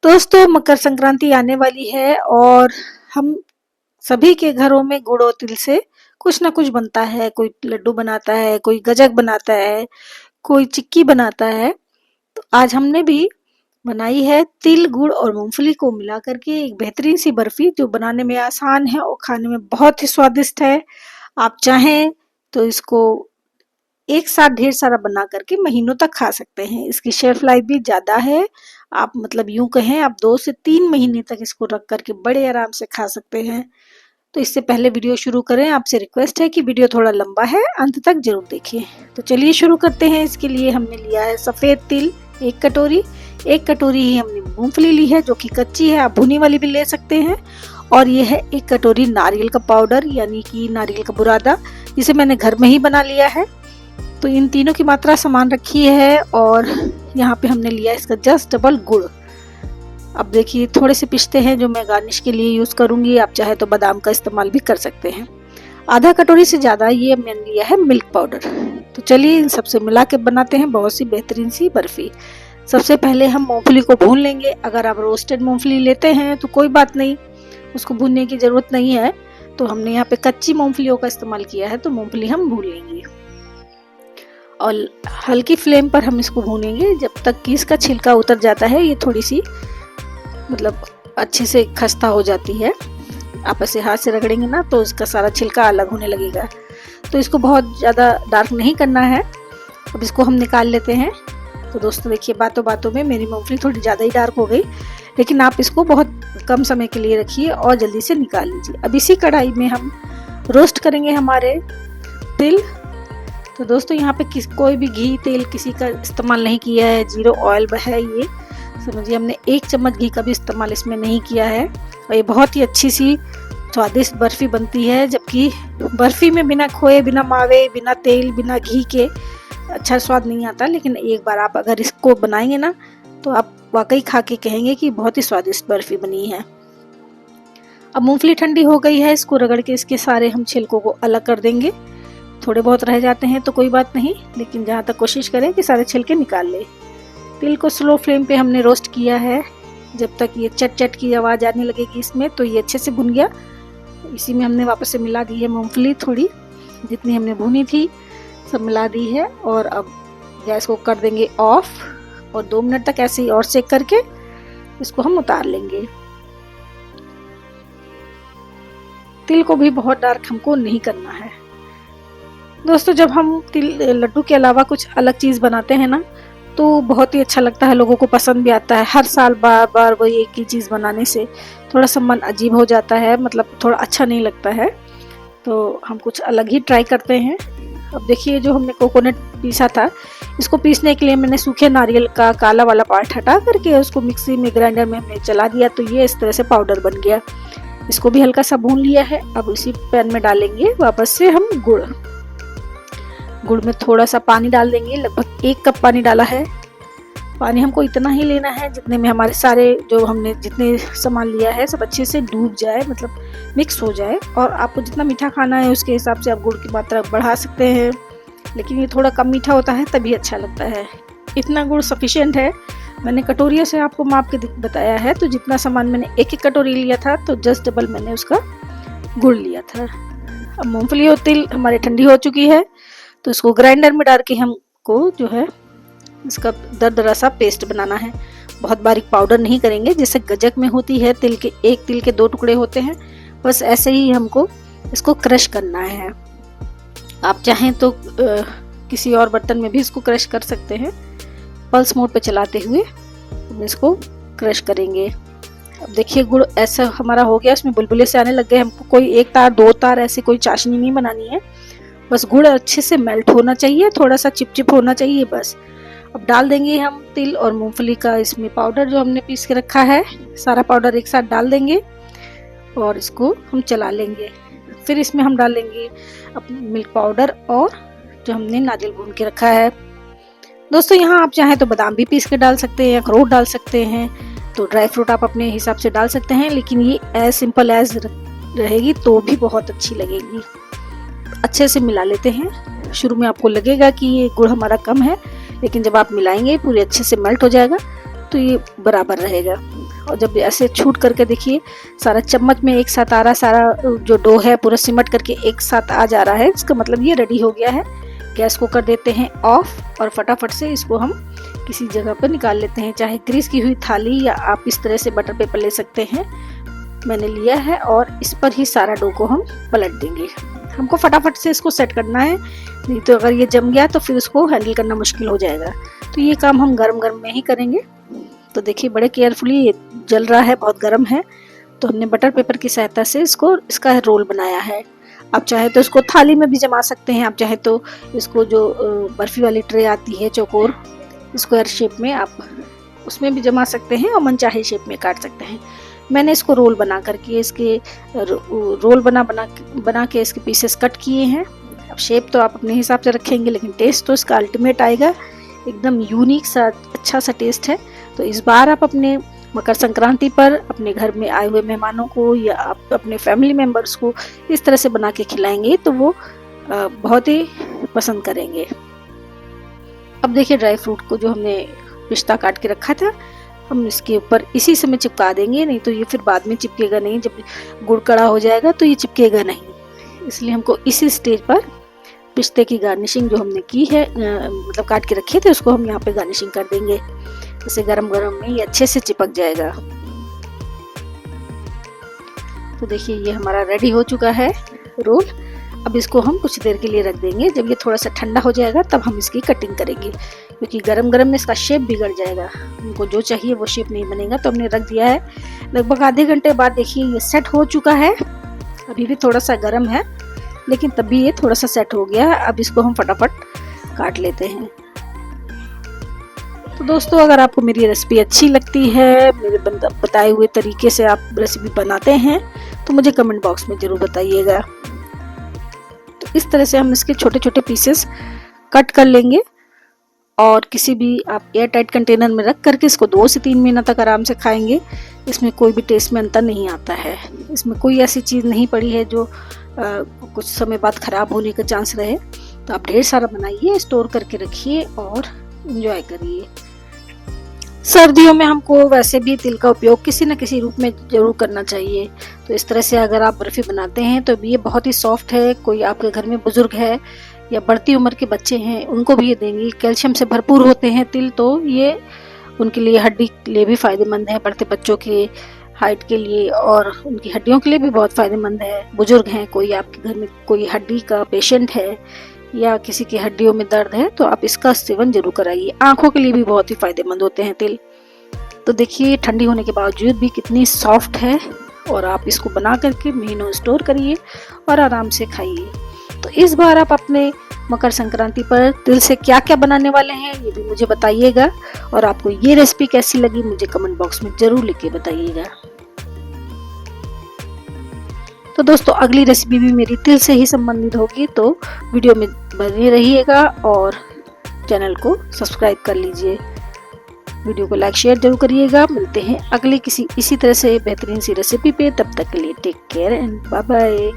दोस्तों मकर संक्रांति आने वाली है और हम सभी के घरों में गुड़ और तिल से कुछ ना कुछ बनता है। कोई लड्डू बनाता है, कोई गजक बनाता है, कोई चिक्की बनाता है। तो आज हमने भी बनाई है तिल, गुड़ और मूंगफली को मिला करके एक बेहतरीन सी बर्फी, जो बनाने में आसान है और खाने में बहुत ही स्वादिष्ट है। आप चाहें तो इसको एक साथ ढेर सारा बना करके महीनों तक खा सकते हैं। इसकी शेल्फ लाइफ भी ज़्यादा है। आप मतलब यूं कहें, आप 2 से 3 महीने तक इसको रख करके बड़े आराम से खा सकते हैं। तो इससे पहले वीडियो शुरू करें, आपसे रिक्वेस्ट है कि वीडियो थोड़ा लंबा है, अंत तक जरूर देखिए। तो चलिए शुरू करते हैं। इसके लिए हमने लिया है सफ़ेद तिल 1 कटोरी, 1 कटोरी ही हमने मूंगफली ली है जो कि कच्ची है, आप भुनी वाली भी ले सकते हैं। और ये है 1 कटोरी नारियल का पाउडर यानी कि नारियल का बुरादा, जिसे मैंने घर में ही बना लिया है। तो इन तीनों की मात्रा समान रखी है। और यहाँ पे हमने लिया इसका जस्ट डबल गुड़। अब देखिए थोड़े से पिस्ते हैं जो मैं गार्निश के लिए यूज करूंगी, आप चाहे तो बादाम का इस्तेमाल भी कर सकते हैं। आधा कटोरी से ज्यादा ये मैंने लिया है मिल्क पाउडर। तो चलिए इन सबसे मिला के बनाते हैं बहुत सी बेहतरीन सी बर्फी। सबसे पहले हम मूंगफली को भून लेंगे। अगर आप रोस्टेड मूंगफली लेते हैं तो कोई बात नहीं, उसको भूनने की जरूरत नहीं है। तो हमने यहाँ पे कच्ची मूंगफलियों का इस्तेमाल किया है, तो मूंगफली हम भून लेंगे और हल्की फ्लेम पर हम इसको भूनेंगे जब तक कि इसका छिलका उतर जाता है। ये थोड़ी सी मतलब अच्छे से खस्ता हो जाती है। आप ऐसे हाथ से रगड़ेंगे ना तो इसका सारा छिलका अलग होने लगेगा। तो इसको बहुत ज़्यादा डार्क नहीं करना है। अब इसको हम निकाल लेते हैं। तो दोस्तों देखिए, बातों बातों में मेरी मूंगफली थोड़ी ज़्यादा ही डार्क हो गई, लेकिन आप इसको बहुत कम समय के लिए रखिए और जल्दी से निकाल लीजिए। अब इसी कढ़ाई में हम रोस्ट करेंगे हमारे तिल। तो दोस्तों यहाँ पे कोई भी घी तेल किसी का इस्तेमाल नहीं किया है, 0 ऑयल है ये। समझिए हमने 1 चम्मच घी का भी इस्तेमाल इसमें नहीं किया है। और ये बहुत ही अच्छी सी स्वादिष्ट बर्फी बनती है। जबकि बर्फी में बिना खोए, बिना मावे, बिना तेल, बिना घी के अच्छा स्वाद नहीं आता। लेकिन एक बार आप अगर इसको बनाएंगे ना तो आप वाकई खा के कहेंगे कि बहुत ही स्वादिष्ट बर्फी बनी है। अब मूंगफली ठंडी हो गई है, इसको रगड़ के इसके सारे हम छिलकों को अलग कर देंगे। थोड़े बहुत रह जाते हैं तो कोई बात नहीं, लेकिन जहाँ तक कोशिश करें कि सारे छिलके निकाल लें। तिल को स्लो फ्लेम पे हमने रोस्ट किया है जब तक ये चट चट की आवाज़ आने लगेगी इसमें। तो ये अच्छे से भुन गया। इसी में हमने वापस से मिला दी है मूंगफली, थोड़ी जितनी हमने भुनी थी सब मिला दी है। और अब गैस को कर देंगे ऑफ और 2 मिनट तक ऐसे ही और सेक करके इसको हम उतार लेंगे। तिल को भी बहुत डार्क हमको नहीं करना है। दोस्तों जब हम तिल लड्डू के अलावा कुछ अलग चीज़ बनाते हैं ना तो बहुत ही अच्छा लगता है, लोगों को पसंद भी आता है। हर साल बार बार वही एक ही चीज़ बनाने से थोड़ा सा मन अजीब हो जाता है, मतलब थोड़ा अच्छा नहीं लगता है। तो हम कुछ अलग ही ट्राई करते हैं। अब देखिए जो हमने कोकोनट पीसा था, इसको पीसने के लिए मैंने सूखे नारियल का काला वाला पार्ट हटा करके उसको मिक्सी में ग्राइंडर में हमने चला दिया। तो ये इस तरह से पाउडर बन गया। इसको भी हल्का सा भून लिया है। अब इसी पैन में डालेंगे वापस से हम गुड़। गुड़ में थोड़ा सा पानी डाल देंगे, लगभग 1 कप पानी डाला है। पानी हमको इतना ही लेना है जितने में हमारे सारे जो हमने जितने सामान लिया है सब अच्छे से डूब जाए, मतलब मिक्स हो जाए। और आपको जितना मीठा खाना है उसके हिसाब से आप गुड़ की मात्रा बढ़ा सकते हैं, लेकिन ये थोड़ा कम मीठा होता है तभी अच्छा लगता है। इतना गुड़ सफिशिएंट है। मैंने कटोरियों से आपको माप के बताया है, तो जितना सामान मैंने 1-1 कटोरी लिया था तो जस्ट डबल मैंने उसका गुड़ लिया था। अब मूँगफली और तिल हमारी ठंडी हो चुकी है, तो इसको ग्राइंडर में डाल के हमको जो है इसका दरदरा सा पेस्ट बनाना है। बहुत बारीक पाउडर नहीं करेंगे जैसे गजक में होती है, तिल के 2 टुकड़े होते हैं, बस ऐसे ही हमको इसको क्रश करना है। आप चाहें तो किसी और बर्तन में भी इसको क्रश कर सकते हैं। पल्स मोड पे चलाते हुए हम इसको क्रश करेंगे। अब देखिए गुड़ ऐसा हमारा हो गया, इसमें बुलबुले से आने लग गए। हमको कोई 1 तार 2 तार ऐसे कोई चाशनी नहीं बनानी है, बस गुड़ अच्छे से मेल्ट होना चाहिए, थोड़ा सा चिपचिप होना चाहिए बस। अब डाल देंगे हम तिल और मूंगफली का इसमें पाउडर जो हमने पीस के रखा है। सारा पाउडर एक साथ डाल देंगे और इसको हम चला लेंगे। फिर इसमें हम डाल लेंगे मिल्क पाउडर और जो हमने नारियल भून के रखा है। दोस्तों यहाँ आप चाहें तो बादाम भी पीस के डाल सकते हैं, अखरोट डाल सकते हैं, तो ड्राई फ्रूट आप अपने हिसाब से डाल सकते हैं। लेकिन ये एज सिंपल एज रहेगी तो भी बहुत अच्छी लगेगी। अच्छे से मिला लेते हैं। शुरू में आपको लगेगा कि ये गुड़ हमारा कम है, लेकिन जब आप मिलाएंगे पूरे अच्छे से मेल्ट हो जाएगा तो ये बराबर रहेगा। और जब ऐसे छूट करके देखिए सारा चम्मच में एक साथ आ रहा, सारा जो डो है पूरा सिमट करके एक साथ आ जा रहा है, इसका मतलब ये रेडी हो गया है। गैस को कर देते हैं ऑफ और फटाफट से इसको हम किसी जगह पर निकाल लेते हैं, चाहे ग्रीस की हुई थाली या आप इस तरह से बटर पेपर ले सकते हैं। मैंने लिया है और इस पर ही सारा डो को हम पलट देंगे। हमको फटाफट से इसको सेट करना है, नहीं तो अगर ये जम गया तो फिर इसको हैंडल करना मुश्किल हो जाएगा। तो ये काम हम गरम गरम में ही करेंगे। तो देखिए बड़े केयरफुली, ये जल रहा है, बहुत गर्म है। तो हमने बटर पेपर की सहायता से इसका रोल बनाया है। आप चाहे तो इसको थाली में भी जमा सकते हैं, आप चाहे तो इसको जो बर्फी वाली ट्रे आती है चौकोर स्क्वायर शेप में, आप उसमें भी जमा सकते हैं और मनचाहे शेप में काट सकते हैं। मैंने इसको रोल बना करके इसके रोल बना के इसके पीसेस कट किए हैं। अब शेप तो आप अपने हिसाब से रखेंगे, लेकिन टेस्ट तो इसका अल्टीमेट आएगा, एकदम यूनिक सा अच्छा सा टेस्ट है। तो इस बार आप अपने मकर संक्रांति पर अपने घर में आए हुए मेहमानों को या आप अपने फैमिली मेम्बर्स को इस तरह से बना के खिलाएंगे तो वो बहुत ही पसंद करेंगे। अब देखिए ड्राई फ्रूट को जो हमने पिस्ता काट के रखा था, हम इसके ऊपर इसी समय चिपका देंगे, नहीं तो ये फिर बाद में चिपकेगा नहीं। जब गुड़ कड़ा हो जाएगा तो ये चिपकेगा नहीं, इसलिए हमको इसी स्टेज पर पिस्ते की गार्निशिंग जो हमने की है, मतलब काट के रखे थे, उसको हम यहाँ पे गार्निशिंग कर देंगे। इसे गरम गरम में ये अच्छे से चिपक जाएगा। तो देखिए ये हमारा रेडी हो चुका है रोल। अब इसको हम कुछ देर के लिए रख देंगे। जब ये थोड़ा सा ठंडा हो जाएगा तब हम इसकी कटिंग करेंगे, क्योंकि गरम गरम में इसका शेप बिगड़ जाएगा, हमको जो चाहिए वो शेप नहीं बनेगा। तो हमने रख दिया है। लगभग आधे घंटे बाद देखिए ये सेट हो चुका है। अभी भी थोड़ा सा गर्म है, लेकिन तभी ये थोड़ा सा सेट हो गया है। अब इसको हम फटाफट काट लेते हैं। तो दोस्तों, अगर आपको मेरी रेसिपी अच्छी लगती है, मेरे बताए हुए तरीके से आप रेसिपी बनाते हैं, तो मुझे कमेंट बॉक्स में ज़रूर बताइएगा। तो इस तरह से हम इसके छोटे छोटे पीसेस कट कर लेंगे और किसी भी आप एयर टाइट कंटेनर में रख करके इसको 2 से 3 महीना तक आराम से खाएंगे। इसमें कोई भी टेस्ट में अंतर नहीं आता है। इसमें कोई ऐसी चीज़ नहीं पड़ी है जो कुछ समय बाद ख़राब होने का चांस रहे। तो आप ढेर सारा बनाइए, स्टोर करके रखिए और एंजॉय करिए। सर्दियों में हमको वैसे भी तिल का उपयोग किसी न किसी रूप में जरूर करना चाहिए। तो इस तरह से अगर आप बर्फ़ी बनाते हैं तो ये बहुत ही सॉफ्ट है। कोई आपके घर में बुजुर्ग है या बढ़ती उम्र के बच्चे हैं, उनको भी ये देंगे। कैल्शियम से भरपूर होते हैं तिल, तो ये उनके लिए हड्डी के लिए भी फ़ायदेमंद है। बढ़ते बच्चों के हाइट के लिए और उनकी हड्डियों के लिए भी बहुत फ़ायदेमंद है। बुजुर्ग हैं, कोई आपके घर में कोई हड्डी का पेशेंट है या किसी की हड्डियों में दर्द है, तो आप इसका सेवन जरूर कराइए। आंखों के लिए भी बहुत ही फायदेमंद होते हैं तिल। तो देखिए ठंडी होने के बावजूद भी कितनी सॉफ्ट है, और आप इसको बना करके महीनों स्टोर करिए और आराम से खाइए। तो इस बार आप अपने मकर संक्रांति पर तिल से क्या क्या बनाने वाले हैं ये भी मुझे बताइएगा, और आपको ये रेसिपी कैसी लगी मुझे कमेंट बॉक्स में जरूर लिख के बताइएगा। तो दोस्तों, अगली रेसिपी भी मेरी तिल से ही संबंधित होगी, तो वीडियो में बने रहिएगा और चैनल को सब्सक्राइब कर लीजिए। वीडियो को लाइक शेयर जरूर करिएगा। मिलते हैं अगली किसी इसी तरह से बेहतरीन सी रेसिपी पे। तब तक के लिए take care and bye bye.